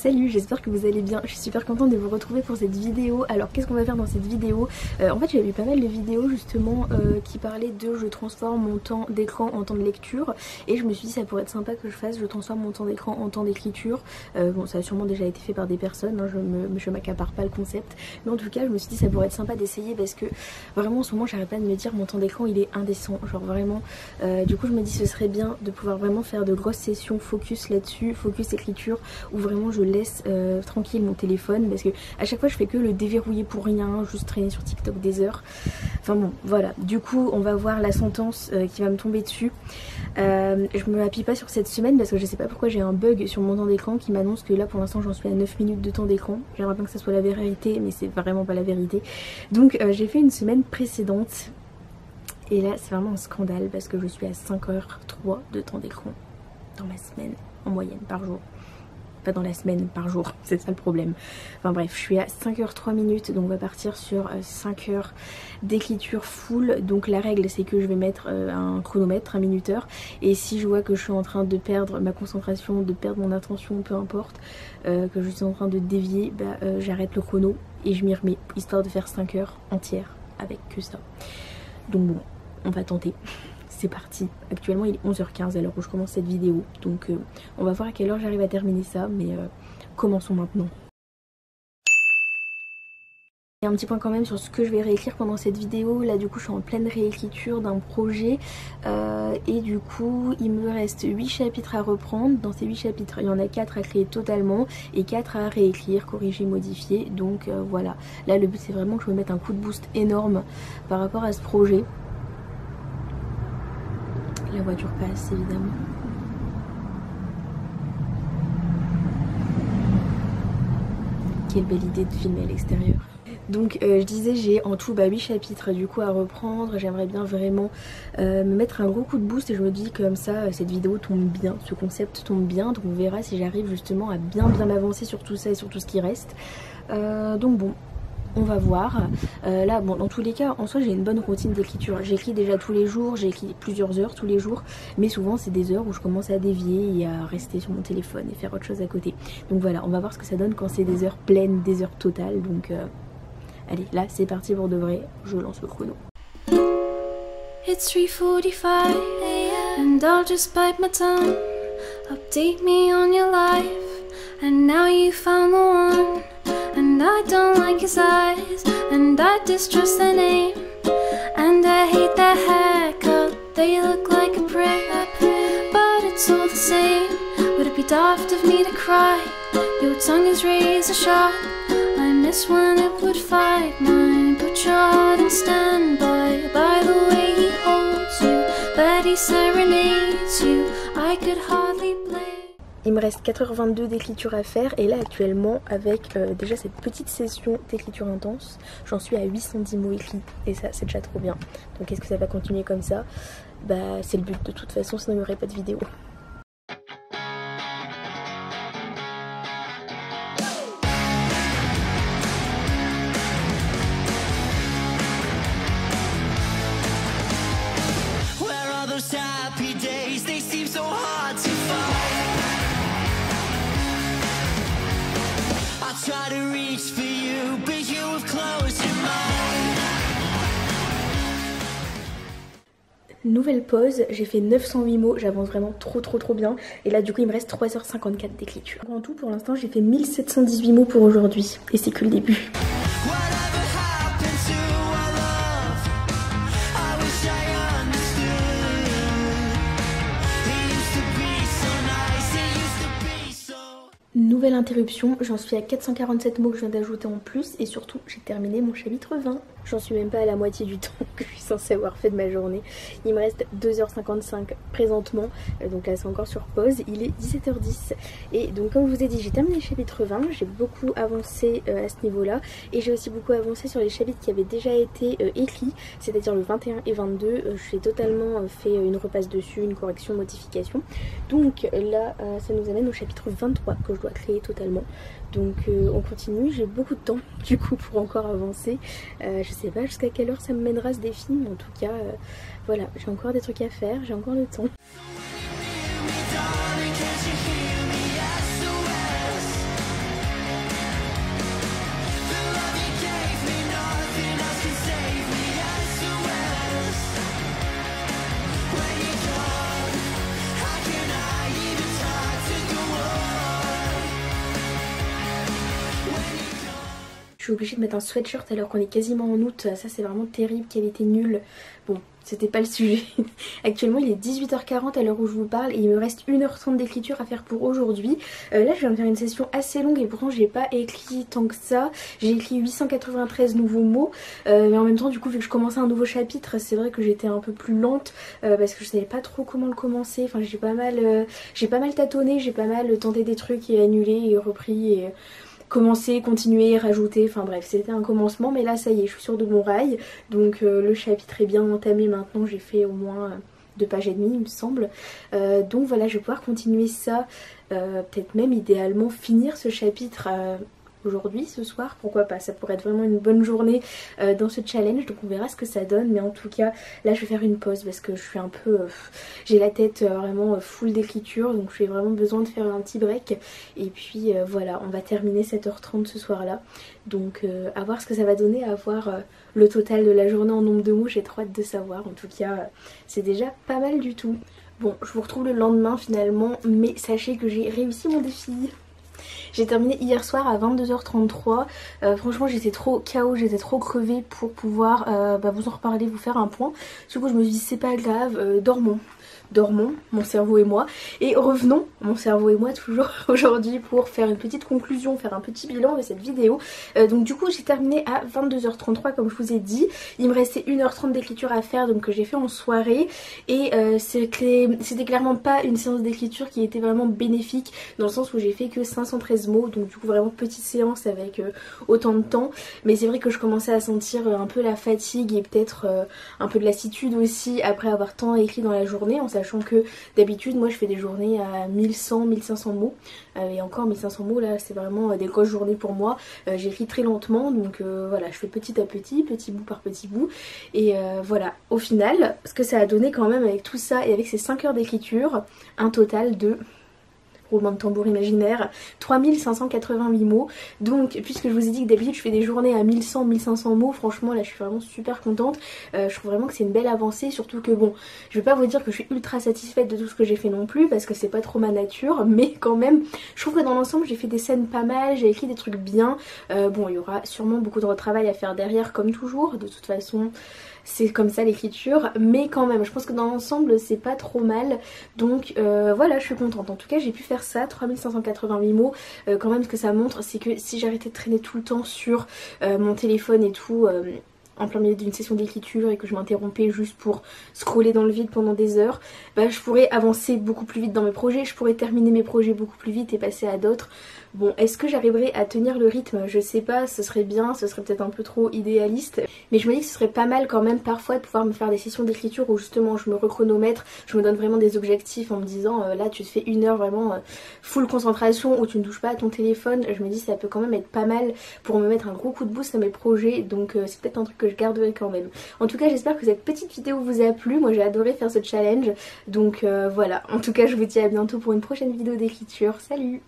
Salut, j'espère que vous allez bien, je suis super contente de vous retrouver pour cette vidéo. Alors qu'est-ce qu'on va faire dans cette vidéo? En fait j'ai vu pas mal de vidéos justement qui parlaient de je transforme mon temps d'écran en temps de lecture. Et je me suis dit ça pourrait être sympa que je fasse je transforme mon temps d'écran en temps d'écriture. Bon ça a sûrement déjà été fait par des personnes, hein, je m'accapare pas le concept. Mais en tout cas je me suis dit ça pourrait être sympa d'essayer parce que vraiment en ce moment j'arrête pas de me dire mon temps d'écran il est indécent. Genre vraiment du coup je me dis ce serait bien de pouvoir vraiment faire de grosses sessions focus là-dessus, focus écriture, où vraiment je laisse tranquille mon téléphone parce que à chaque fois je fais que le déverrouiller pour rien, juste traîner sur TikTok des heures. Enfin bon voilà, du coup on va voir la sentence qui va me tomber dessus. Je me appuie pas sur cette semaine parce que je sais pas pourquoi j'ai un bug sur mon temps d'écran qui m'annonce que là pour l'instant j'en suis à 9 minutes de temps d'écran. J'aimerais bien que ça soit la vérité mais c'est vraiment pas la vérité. Donc j'ai fait une semaine précédente et là c'est vraiment un scandale parce que je suis à 5h03 de temps d'écran dans ma semaine en moyenne par jour. Pas dans la semaine, par jour, c'est ça le problème. Enfin bref, je suis à 5h03 minutes, donc on va partir sur 5 heures d'écriture full. Donc la règle c'est que je vais mettre un chronomètre, un minuteur. Et si je vois que je suis en train de perdre ma concentration, de perdre mon attention, peu importe, que je suis en train de dévier, j'arrête le chrono et je m'y remets, histoire de faire 5 heures entières avec que ça. Donc bon, on va tenter. C'est parti. Actuellement il est 11h15 à l'heure où je commence cette vidéo. Donc on va voir à quelle heure j'arrive à terminer ça. Mais commençons maintenant. Il y a un petit point quand même sur ce que je vais réécrire pendant cette vidéo. Là du coup je suis en pleine réécriture d'un projet. Et du coup il me reste 8 chapitres à reprendre. Dans ces 8 chapitres il y en a 4 à créer totalement. Et 4 à réécrire, corriger, modifier. Donc voilà. Là le but c'est vraiment que je me mette un coup de boost énorme par rapport à ce projet. La voiture passe évidemment. Quelle belle idée de filmer à l'extérieur. Donc je disais j'ai en tout 8 chapitres du coup à reprendre. J'aimerais bien vraiment me mettre un gros coup de boost et je me dis comme ça cette vidéo tombe bien, ce concept tombe bien. Donc on verra si j'arrive justement à bien m'avancer sur tout ça et sur tout ce qui reste. Donc bon. On va voir. Là bon dans tous les cas en soi j'ai une bonne routine d'écriture. J'écris déjà tous les jours, j'écris plusieurs heures tous les jours. Mais souvent c'est des heures où je commence à dévier et à rester sur mon téléphone et faire autre chose à côté. Donc voilà on va voir ce que ça donne quand c'est des heures pleines, des heures totales. Donc allez là c'est parti pour de vrai. Je lance le chrono. It's 3:45 and I'll just bite my tongue. Update me on your life and now you found the one. And I don't like his eyes, and I distrust their name. And I hate their haircut, they look like a prick. But it's all the same, would it be daft of me to cry? Your tongue is razor sharp, I miss when it would fight mine. Put your heart in standby, by the way he holds you, that he serenades you, I could hardly play. Il me reste 4h22 d'écriture à faire et là actuellement avec déjà cette petite session d'écriture intense, j'en suis à 810 mots écrits et ça c'est déjà trop bien. Donc est-ce que ça va continuer comme ça? C'est le but de toute façon sinon il n'y aurait pas de vidéo. Nouvelle pause, j'ai fait 908 mots, j'avance vraiment trop bien. Et là du coup il me reste 3h54 d'écriture. En tout pour l'instant j'ai fait 1718 mots pour aujourd'hui. Et c'est que le début. Nouvelle interruption, j'en suis à 447 mots que je viens d'ajouter en plus et surtout j'ai terminé mon chapitre 20. J'en suis même pas à la moitié du temps que je suis censée avoir fait de ma journée. Il me reste 2h55 présentement, donc là c'est encore sur pause, il est 17h10. Et donc comme je vous ai dit j'ai terminé le chapitre 20, j'ai beaucoup avancé à ce niveau là. Et j'ai aussi beaucoup avancé sur les chapitres qui avaient déjà été écrits, c'est-à-dire le 21 et 22. Je l'ai totalement fait une repasse dessus, une correction, modification. Donc là ça nous amène au chapitre 23 que je dois créer totalement. Donc on continue, j'ai beaucoup de temps du coup pour encore avancer. Je sais pas jusqu'à quelle heure ça me mènera ce défi, mais en tout cas voilà, j'ai encore des trucs à faire, j'ai encore le temps. Je suis obligée de mettre un sweatshirt alors qu'on est quasiment en août, ça c'est vraiment terrible, qu'elle était nulle. Bon, c'était pas le sujet. Actuellement il est 18h40 à l'heure où je vous parle et il me reste 1h30 d'écriture à faire pour aujourd'hui. Là je viens de faire une session assez longue et pourtant j'ai pas écrit tant que ça. J'ai écrit 893 nouveaux mots, mais en même temps du coup vu que je commençais un nouveau chapitre, c'est vrai que j'étais un peu plus lente parce que je savais pas trop comment le commencer. Enfin j'ai pas mal tâtonné, j'ai pas mal tenté des trucs et annulé et repris et commencer, continuer, rajouter, enfin bref c'était un commencement mais là ça y est je suis sûre de mon rail donc le chapitre est bien entamé maintenant, j'ai fait au moins 2 pages et demie il me semble, donc voilà je vais pouvoir continuer ça, peut-être même idéalement finir ce chapitre aujourd'hui, ce soir, pourquoi pas, ça pourrait être vraiment une bonne journée dans ce challenge, donc on verra ce que ça donne, mais en tout cas là je vais faire une pause parce que je suis un peu, j'ai la tête vraiment full d'écriture, donc j'ai vraiment besoin de faire un petit break, et puis voilà, on va terminer 7h30 ce soir là, donc à voir ce que ça va donner, à voir le total de la journée en nombre de mots, j'ai trop hâte de savoir, en tout cas c'est déjà pas mal du tout. Bon, je vous retrouve le lendemain finalement, mais sachez que j'ai réussi mon défi. J'ai terminé hier soir à 22h33, franchement j'étais trop KO, j'étais trop crevée pour pouvoir vous en reparler, vous faire un point. Du coup je me suis dit c'est pas grave, dormons, mon cerveau et moi, et revenons, mon cerveau et moi toujours aujourd'hui pour faire une petite conclusion, faire un petit bilan de cette vidéo. Donc du coup j'ai terminé à 22h33 comme je vous ai dit, il me restait 1h30 d'écriture à faire donc que j'ai fait en soirée et c'était clairement pas une séance d'écriture qui était vraiment bénéfique dans le sens où j'ai fait que 513 mots, donc du coup vraiment petite séance avec autant de temps, mais c'est vrai que je commençais à sentir un peu la fatigue et peut-être un peu de lassitude aussi après avoir tant écrit dans la journée, en sachant que d'habitude moi je fais des journées à 1100-1500 mots et encore 1500 mots là c'est vraiment des grosses journées pour moi, j'écris très lentement donc voilà je fais petit à petit, petit bout par petit bout et voilà au final ce que ça a donné quand même avec tout ça et avec ces 5 heures d'écriture, un total de, roulement de tambour imaginaire, 3588 mots. Donc puisque je vous ai dit que d'habitude je fais des journées à 1100-1500 mots, franchement là je suis vraiment super contente, je trouve vraiment que c'est une belle avancée, surtout que bon je vais pas vous dire que je suis ultra satisfaite de tout ce que j'ai fait non plus parce que c'est pas trop ma nature, mais quand même je trouve que dans l'ensemble j'ai fait des scènes pas mal, j'ai écrit des trucs bien, bon il y aura sûrement beaucoup de retravail à faire derrière comme toujours, de toute façon c'est comme ça l'écriture, mais quand même je pense que dans l'ensemble c'est pas trop mal, donc voilà je suis contente. En tout cas j'ai pu faire ça, 3588 mots, quand même ce que ça montre c'est que si j'arrêtais de traîner tout le temps sur mon téléphone et tout en plein milieu d'une session d'écriture et que je m'interrompais juste pour scroller dans le vide pendant des heures, je pourrais avancer beaucoup plus vite dans mes projets, je pourrais terminer mes projets beaucoup plus vite et passer à d'autres. Bon, est-ce que j'arriverai à tenir le rythme? Je sais pas, ce serait bien, ce serait peut-être un peu trop idéaliste, mais je me dis que ce serait pas mal quand même parfois de pouvoir me faire des sessions d'écriture où justement je me rechronomètre, je me donne vraiment des objectifs en me disant là tu te fais 1 heure vraiment full concentration où tu ne touches pas à ton téléphone. Je me dis ça peut quand même être pas mal pour me mettre un gros coup de boost à mes projets, donc c'est peut-être un truc que je garderai quand même. En tout cas j'espère que cette petite vidéo vous a plu, moi j'ai adoré faire ce challenge, donc voilà, en tout cas je vous dis à bientôt pour une prochaine vidéo d'écriture, salut!